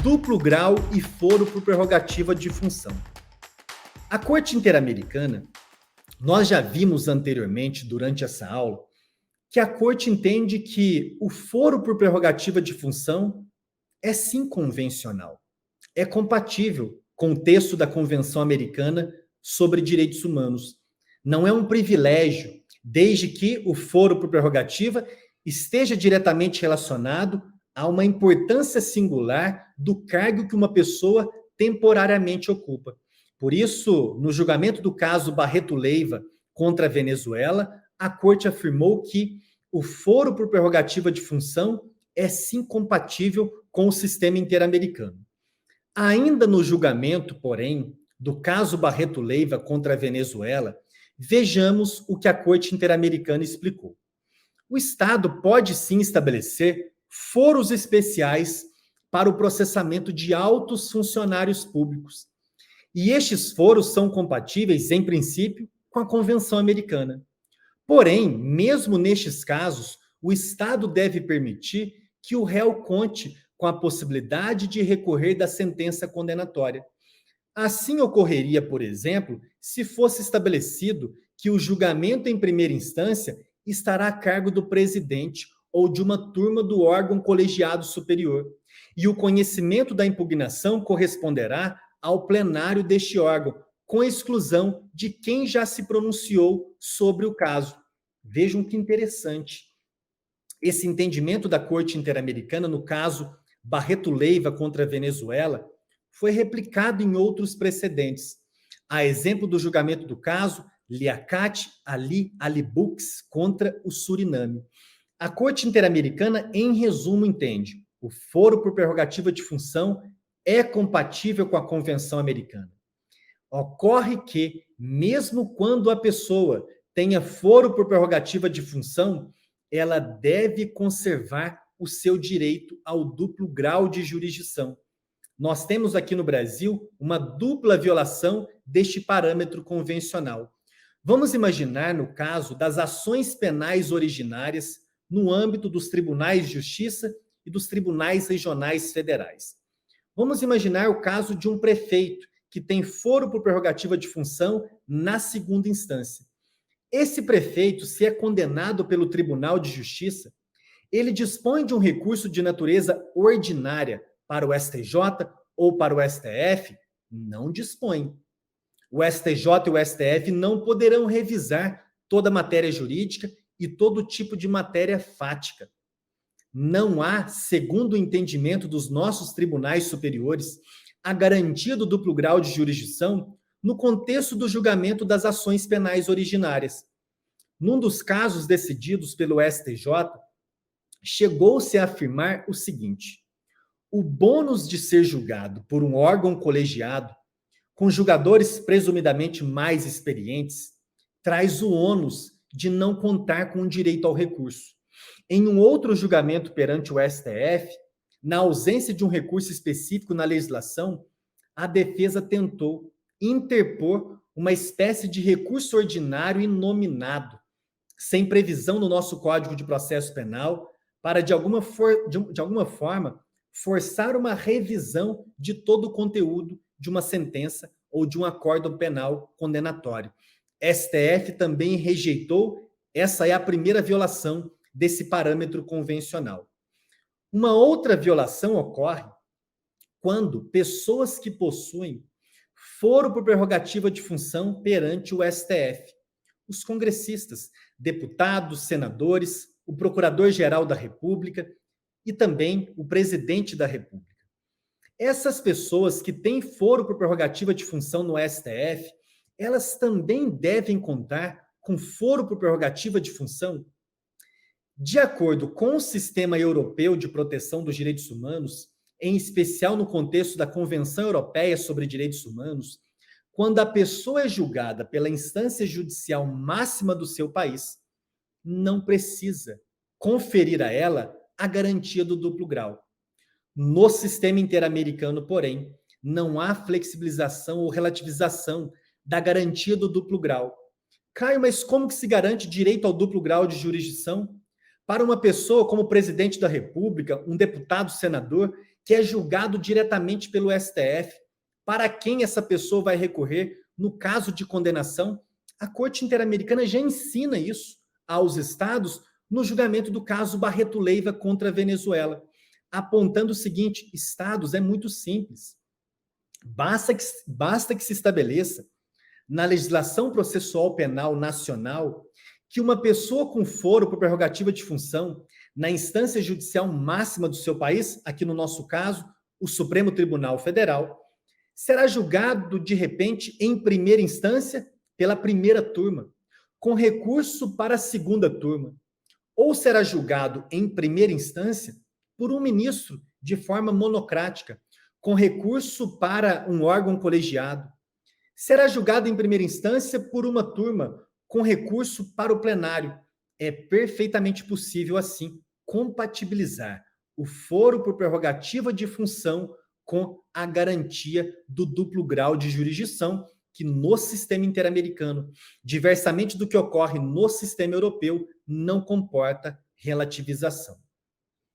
duplo grau e foro por prerrogativa de função. A Corte Interamericana, nós já vimos anteriormente, durante essa aula, que a Corte entende que o foro por prerrogativa de função é sim convencional, é compatível com o texto da Convenção Americana sobre Direitos Humanos. Não é um privilégio, desde que o foro por prerrogativa esteja diretamente relacionado a uma importância singular do cargo que uma pessoa temporariamente ocupa. Por isso, no julgamento do caso Barreto Leiva contra a Venezuela, a Corte afirmou que o foro por prerrogativa de função é sim compatível com o sistema interamericano. Ainda no julgamento, porém, do caso Barreto Leiva contra a Venezuela, vejamos o que a Corte Interamericana explicou. O Estado pode sim estabelecer foros especiais para o processamento de altos funcionários públicos. E estes foros são compatíveis, em princípio, com a Convenção Americana. Porém, mesmo nestes casos, o Estado deve permitir que o réu conte com a possibilidade de recorrer da sentença condenatória. Assim ocorreria, por exemplo, se fosse estabelecido que o julgamento em primeira instância estará a cargo do presidente ou de uma turma do órgão colegiado superior, e o conhecimento da impugnação corresponderá ao plenário deste órgão, com exclusão de quem já se pronunciou sobre o caso. Vejam que interessante. Esse entendimento da Corte Interamericana, no caso Barreto Leiva contra a Venezuela, foi replicado em outros precedentes. A exemplo do julgamento do caso Liaquat Ali Alibux contra o Suriname. A Corte Interamericana, em resumo, entende: o foro por prerrogativa de função é compatível com a Convenção Americana. Ocorre que, mesmo quando a pessoa tenha foro por prerrogativa de função, ela deve conservar o seu direito ao duplo grau de jurisdição. Nós temos aqui no Brasil uma dupla violação deste parâmetro convencional. Vamos imaginar no caso das ações penais originárias no âmbito dos tribunais de justiça e dos tribunais regionais federais. Vamos imaginar o caso de um prefeito que tem foro por prerrogativa de função na segunda instância. Esse prefeito, se é condenado pelo Tribunal de Justiça, ele dispõe de um recurso de natureza ordinária para o STJ ou para o STF? Não dispõe. O STJ e o STF não poderão revisar toda a matéria jurídica e todo tipo de matéria fática. Não há, segundo o entendimento dos nossos tribunais superiores, a garantia do duplo grau de jurisdição no contexto do julgamento das ações penais originárias. Num dos casos decididos pelo STJ, chegou-se a afirmar o seguinte: o bônus de ser julgado por um órgão colegiado, com julgadores presumidamente mais experientes, traz o ônus de não contar com o direito ao recurso. Em um outro julgamento perante o STF, na ausência de um recurso específico na legislação, a defesa tentou interpor uma espécie de recurso ordinário inominado, sem previsão no nosso Código de Processo Penal, para, de alguma forma, forçar uma revisão de todo o conteúdo de uma sentença ou de um acórdão penal condenatório. STF também rejeitou, essa é a primeira violação desse parâmetro convencional. Uma outra violação ocorre quando pessoas que possuem foro por prerrogativa de função perante o STF, os congressistas, deputados, senadores, o Procurador-Geral da República e também o Presidente da República. Essas pessoas que têm foro por prerrogativa de função no STF, elas também devem contar com foro por prerrogativa de função? De acordo com o Sistema Europeu de Proteção dos Direitos Humanos, em especial no contexto da Convenção Europeia sobre Direitos Humanos, quando a pessoa é julgada pela instância judicial máxima do seu país, não precisa conferir a ela a garantia do duplo grau. No sistema interamericano, porém, não há flexibilização ou relativização da garantia do duplo grau. Caio, mas como que se garante direito ao duplo grau de jurisdição para uma pessoa como o presidente da República, um deputado, senador, que é julgado diretamente pelo STF, para quem essa pessoa vai recorrer no caso de condenação. A Corte Interamericana já ensina isso aos estados no julgamento do caso Barreto Leiva contra a Venezuela, apontando o seguinte: estados, é muito simples. Basta que se estabeleça na legislação processual penal nacional que uma pessoa com foro por prerrogativa de função na instância judicial máxima do seu país, aqui no nosso caso, o Supremo Tribunal Federal, será julgado, de repente, em primeira instância, pela primeira turma, com recurso para a segunda turma, ou será julgado em primeira instância por um ministro, de forma monocrática, com recurso para um órgão colegiado. Será julgado em primeira instância por uma turma, com recurso para o plenário. É perfeitamente possível, assim, compatibilizar o foro por prerrogativa de função com a garantia do duplo grau de jurisdição, que no sistema interamericano, diversamente do que ocorre no sistema europeu, não comporta relativização.